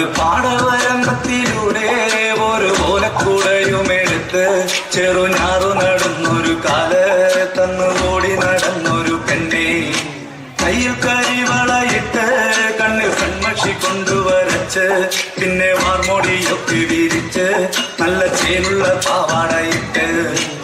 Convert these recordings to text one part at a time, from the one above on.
പണ്ട് പാടവരമ്പത്തിലൂടെ ഒരു ഓലക്കുടയുമെടുത്ത് ചെറുഞാറു നടന്നൊരു കാല് തന്നുകൂടി നടന്നൊരു പെണ്ണെ. കയ്യിൽ കരിവളയിട്ട് കണ്ണിൽ കൺമഷി കൊണ്ടുവരച്ച് പിന്നെ വാർമോടിയൊക്കെ വിരിച്ച് നല്ല ചേലുള്ള പാവാടയിട്ട്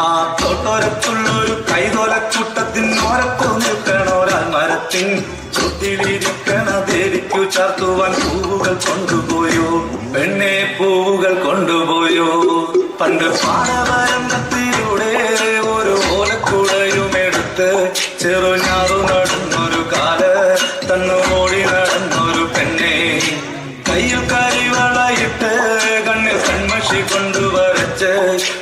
ആ തോട്ടോരത്തുള്ളൊരു കൈതോലക്കൂട്ടത്തിനോരത്തു നിൽക്കണോരാൽ മരത്തിൻ ചുറ്റിലിരിക്കണ ദേവിക്കു ചാർത്തുവാൻ പൂവുകൾ കൊണ്ടുപോയോ പെണ്ണെ, പൂവുകൾ കൊണ്ടുപോയോ. പണ്ട് പാടവരമ്പത്തിലൂടെ ഒരു ഓലക്കുടയുമെടുത്ത് ചെറുഞാറു നടന്നൊരു കാല് തന്നുകൂടി നടന്നൊരു പെണ്ണെ. കയ്യിൽ കരിവളയിട്ട് കണ്ണിൽ കൺമഷി കൊണ്ടുവരച്ച്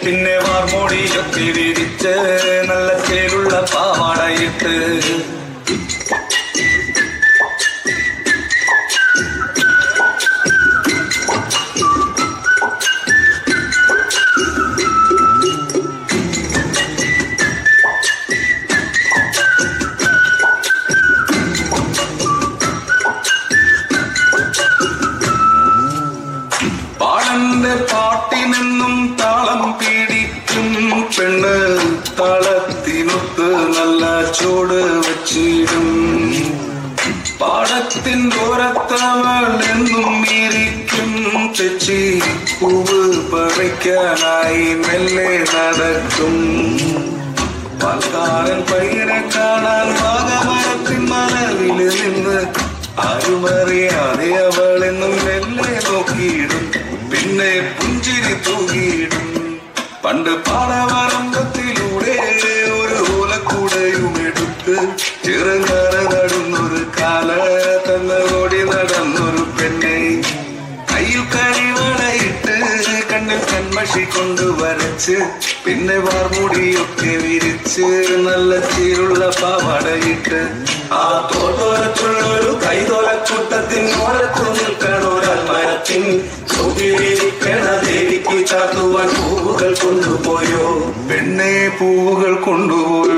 പിന്നെ വാർമോടിയൊക്കെ വിരിച്ച് നല്ല ചേലുള്ള പാവാടയിട്ട് പാട്ടിനെന്നും താളം പിടിക്കും പെണ്ണ്, താളത്തിനൊത്ത് നല്ല ചൂട് വച്ചിടും. പാടത്തിൻ ഓരത്തവൾ എന്നും ഇരിക്കും തെച്ചി പൂവ് പറിക്കാനായി മെല്ലെ നടക്കും. പാൽക്കാരൻ പയ്യനെ കാണാൻ വാഗമരത്തിൻ മറവില് നിന്ന് ആരുമറിയാതെ അവളെന്നും മെല്ലെ നോക്കിയിടും പിന്നെ പുഞ്ചിരി തൂകിയിടും. പണ്ട് പാടവരമ്പത്തിലൂടെ ഒരു ഓലക്കൂടയുമെടുത്ത് ചെറുങ്ങാറ് നടന്നൊരു കാല തന്നോടി നടന്നൊരു പെണ്ണെ. കയ്യിൽ കരിവളയിട്ട് കണ്ണിൽ കൺമഷി കൊണ്ടുവരച്ച് പിന്നെ വാർമുടിയൊക്കെ വിരിച്ച് നല്ല ചീരുള്ള പാവാടയിട്ട് ആ തോട്ടോരത്തുള്ളൊരു കൈതോലക്കൂട്ടത്തിനോരത്തു നിൽക്കണോരാൽ മരത്തിൻ ചുവട്ടിലിരിക്കണ ദേവിക്ക് ചാർത്തുവാൻ പൂവുകൾ കൊണ്ടുപോയോ പെണ്ണെ, പൂവുകൾ കൊണ്ടുപോയോ.